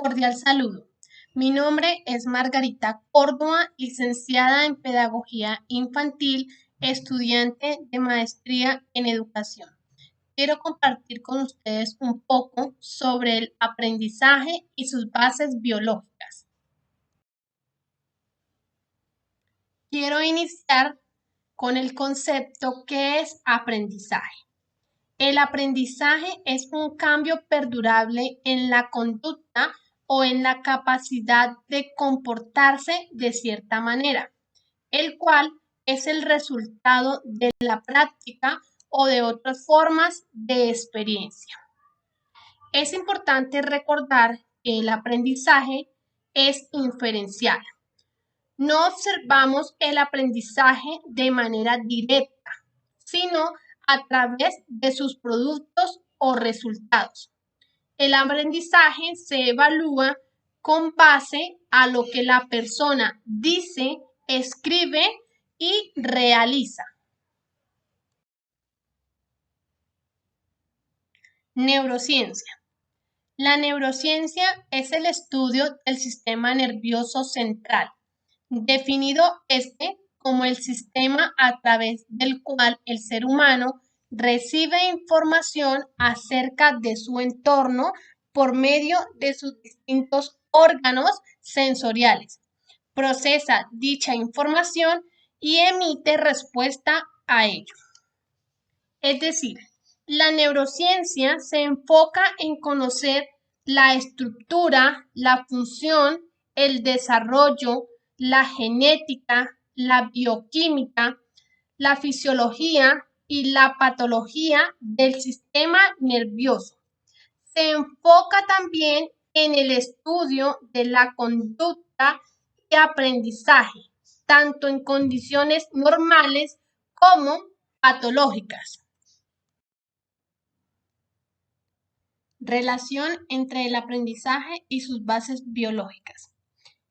cordial saludo. Mi nombre es Margarita Córdoba, licenciada en Pedagogía Infantil, estudiante de Maestría en Educación. Quiero compartir con ustedes un poco sobre el aprendizaje y sus bases biológicas. Quiero iniciar con el concepto que es aprendizaje. El aprendizaje es un cambio perdurable en la conducta o en la capacidad de comportarse de cierta manera, el cual es el resultado de la práctica o de otras formas de experiencia. Es importante recordar que el aprendizaje es inferencial. No observamos el aprendizaje de manera directa, sino a través de sus productos o resultados. El aprendizaje se evalúa con base a lo que la persona dice, escribe y realiza. Neurociencia. La neurociencia es el estudio del sistema nervioso central, definido como el sistema a través del cual el ser humano recibe información acerca de su entorno por medio de sus distintos órganos sensoriales. Procesa dicha información y emite respuesta a ello. Es decir, la neurociencia se enfoca en conocer la estructura, la función, el desarrollo, la genética, la bioquímica, la fisiología y la patología del sistema nervioso. Se enfoca también en el estudio de la conducta y aprendizaje, tanto en condiciones normales como patológicas. Relación entre el aprendizaje y sus bases biológicas.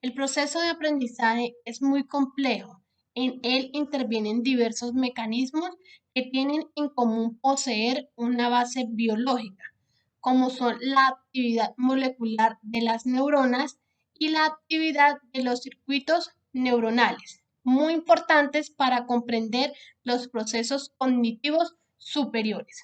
El proceso de aprendizaje es muy complejo. En él intervienen diversos mecanismos que tienen en común poseer una base biológica, como son la actividad molecular de las neuronas y la actividad de los circuitos neuronales, muy importantes para comprender los procesos cognitivos superiores.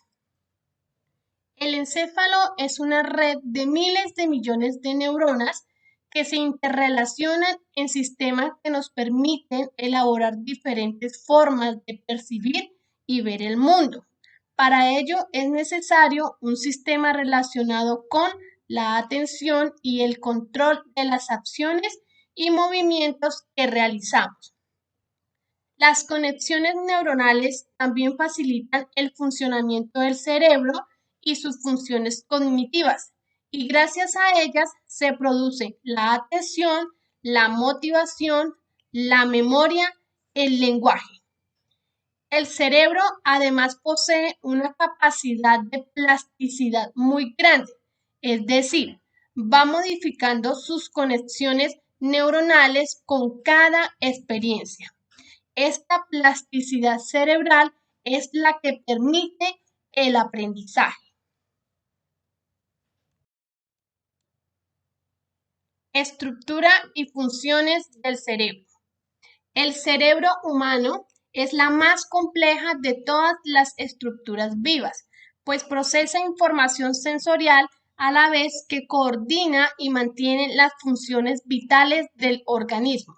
El encéfalo es una red de miles de millones de neuronas que se interrelacionan en sistemas que nos permiten elaborar diferentes formas de percibir y ver el mundo. Para ello es necesario un sistema relacionado con la atención y el control de las acciones y movimientos que realizamos. Las conexiones neuronales también facilitan el funcionamiento del cerebro y sus funciones cognitivas, y gracias a ellas se produce la atención, la motivación, la memoria, el lenguaje. El cerebro además posee una capacidad de plasticidad muy grande, es decir, va modificando sus conexiones neuronales con cada experiencia. Esta plasticidad cerebral es la que permite el aprendizaje. Estructura y funciones del cerebro. El cerebro humano es la más compleja de todas las estructuras vivas, pues procesa información sensorial a la vez que coordina y mantiene las funciones vitales del organismo.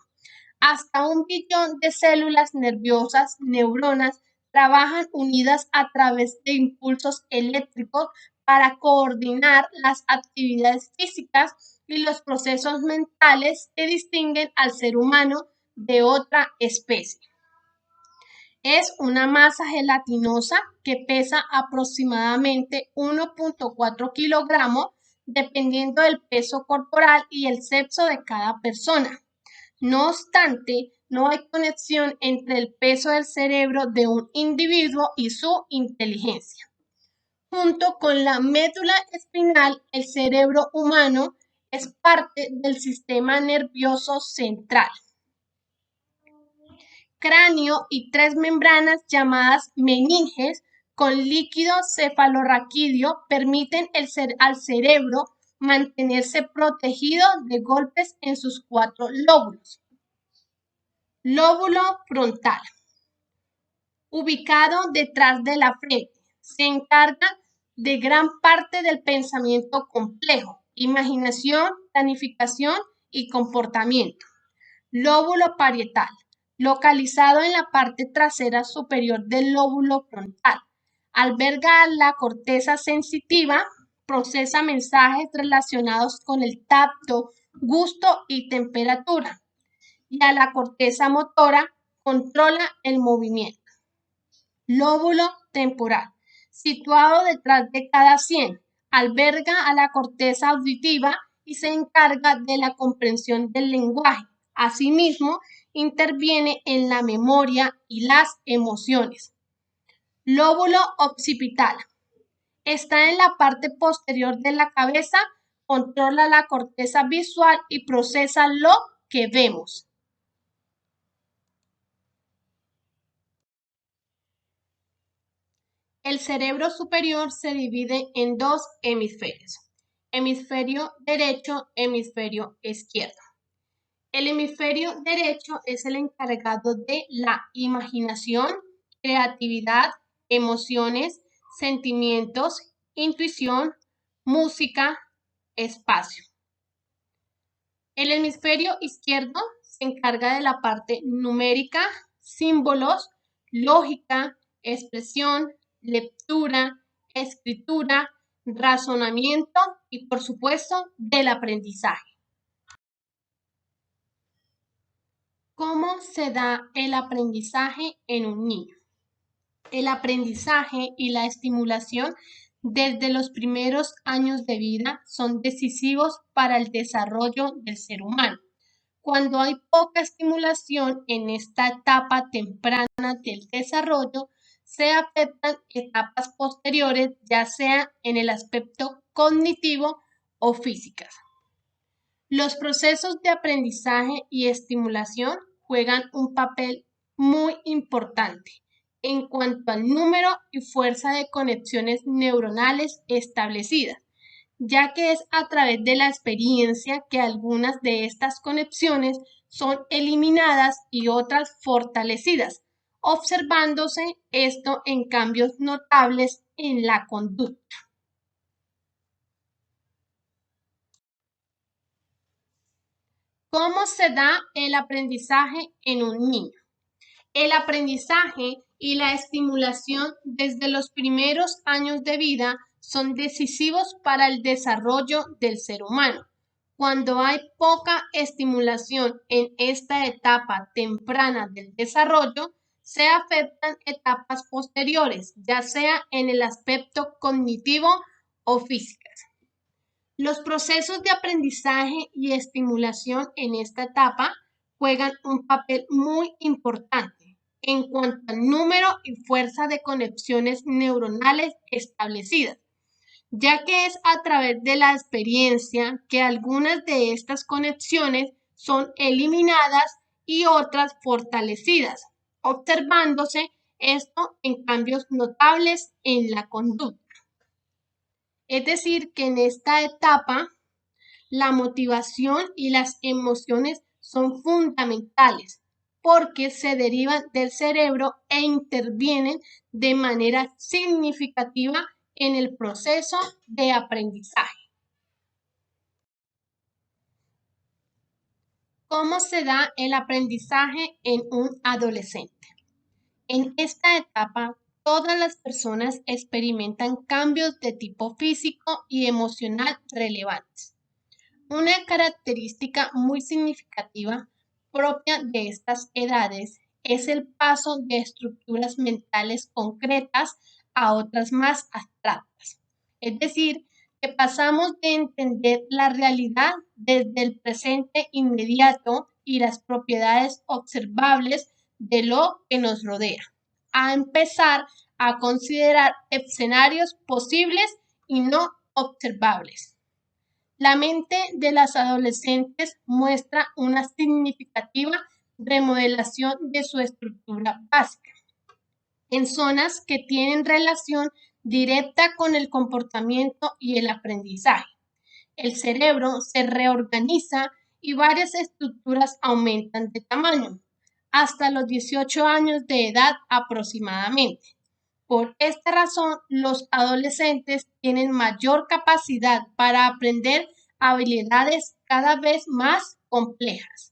Hasta 1 billón de células nerviosas, neuronas, trabajan unidas a través de impulsos eléctricos para coordinar las actividades físicas y los procesos mentales que distinguen al ser humano de otra especie. Es una masa gelatinosa que pesa aproximadamente 1.4 kilogramos, dependiendo del peso corporal y el sexo de cada persona. No obstante, no hay conexión entre el peso del cerebro de un individuo y su inteligencia. Junto con la médula espinal, el cerebro humano es parte del sistema nervioso central. Cráneo y 3 membranas llamadas meninges con líquido cefalorraquídeo permiten al cerebro mantenerse protegido de golpes en sus 4 lóbulos. Lóbulo frontal, ubicado detrás de la frente, se encarga de gran parte del pensamiento complejo, imaginación, planificación y comportamiento. Lóbulo parietal, localizado en la parte trasera superior del lóbulo frontal. Alberga la corteza sensitiva, procesa mensajes relacionados con el tacto, gusto y temperatura. Y a la corteza motora, controla el movimiento. Lóbulo temporal, situado detrás de cada sien, alberga a la corteza auditiva y se encarga de la comprensión del lenguaje. Asimismo, interviene en la memoria y las emociones. Lóbulo occipital, está en la parte posterior de la cabeza, controla la corteza visual y procesa lo que vemos. El cerebro superior se divide en 2 hemisferios, hemisferio derecho, hemisferio izquierdo. El hemisferio derecho es el encargado de la imaginación, creatividad, emociones, sentimientos, intuición, música, espacio. El hemisferio izquierdo se encarga de la parte numérica, símbolos, lógica, expresión, lectura, escritura, razonamiento y, por supuesto, del aprendizaje. ¿Cómo se da el aprendizaje en un niño? El aprendizaje y la estimulación desde los primeros años de vida son decisivos para el desarrollo del ser humano. Cuando hay poca estimulación en esta etapa temprana del desarrollo, se afectan etapas posteriores, ya sea en el aspecto cognitivo o físicas. Los procesos de aprendizaje y estimulación juegan un papel muy importante en cuanto al número y fuerza de conexiones neuronales establecidas, ya que es a través de la experiencia que algunas de estas conexiones son eliminadas y otras fortalecidas, observándose esto en cambios notables en la conducta. ¿Cómo se da el aprendizaje en un niño? El aprendizaje y la estimulación desde los primeros años de vida son decisivos para el desarrollo del ser humano. Cuando hay poca estimulación en esta etapa temprana del desarrollo, se afectan etapas posteriores, ya sea en el aspecto cognitivo o físicas. Los procesos de aprendizaje y estimulación en esta etapa juegan un papel muy importante en cuanto al número y fuerza de conexiones neuronales establecidas, ya que es a través de la experiencia que algunas de estas conexiones son eliminadas y otras fortalecidas, observándose esto en cambios notables en la conducta. Es decir, que en esta etapa la motivación y las emociones son fundamentales porque se derivan del cerebro e intervienen de manera significativa en el proceso de aprendizaje. ¿Cómo se da el aprendizaje en un adolescente? En esta etapa, todas las personas experimentan cambios de tipo físico y emocional relevantes. Una característica muy significativa propia de estas edades es el paso de estructuras mentales concretas a otras más abstractas. Es decir, que pasamos de entender la realidad desde el presente inmediato y las propiedades observables de lo que nos rodea, a empezar a considerar escenarios posibles y no observables. La mente de las adolescentes muestra una significativa remodelación de su estructura básica en zonas que tienen relación directa con el comportamiento y el aprendizaje. El cerebro se reorganiza y varias estructuras aumentan de tamaño, hasta los 18 años de edad aproximadamente. Por esta razón, los adolescentes tienen mayor capacidad para aprender habilidades cada vez más complejas.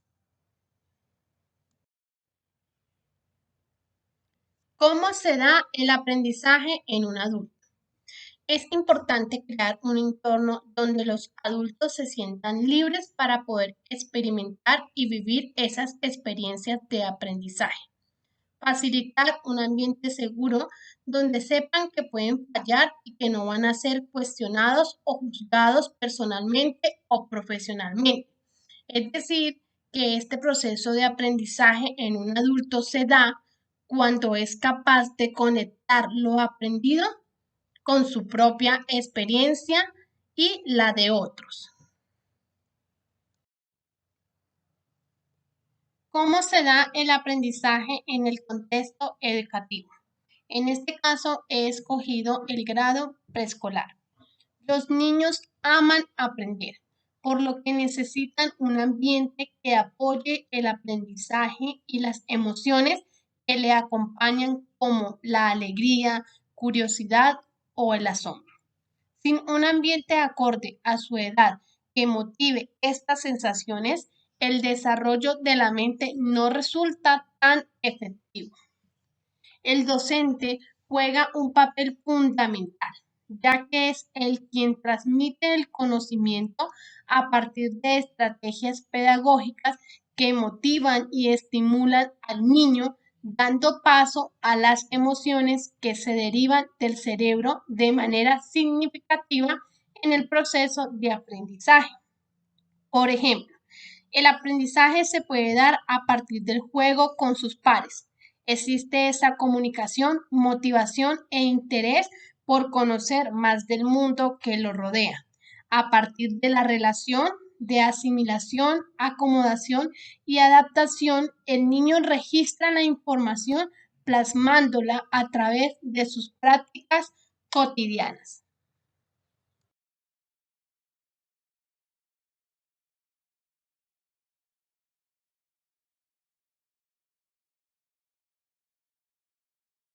¿Cómo se da el aprendizaje en un adulto? Es importante crear un entorno donde los adultos se sientan libres para poder experimentar y vivir esas experiencias de aprendizaje. Facilitar un ambiente seguro donde sepan que pueden fallar y que no van a ser cuestionados o juzgados personalmente o profesionalmente. Es decir, que este proceso de aprendizaje en un adulto se da cuando es capaz de conectar lo aprendido con su propia experiencia y la de otros. ¿Cómo se da el aprendizaje en el contexto educativo? En este caso he escogido el grado preescolar. Los niños aman aprender, por lo que necesitan un ambiente que apoye el aprendizaje y las emociones que le acompañan como la alegría, curiosidad o el asombro. Sin un ambiente acorde a su edad que motive estas sensaciones, el desarrollo de la mente no resulta tan efectivo. El docente juega un papel fundamental, ya que es el quien transmite el conocimiento a partir de estrategias pedagógicas que motivan y estimulan al niño, dando paso a las emociones que se derivan del cerebro de manera significativa en el proceso de aprendizaje. Por ejemplo, el aprendizaje se puede dar a partir del juego con sus pares. Existe esa comunicación, motivación e interés por conocer más del mundo que lo rodea. A partir de la relación de asimilación, acomodación y adaptación, el niño registra la información plasmándola a través de sus prácticas cotidianas.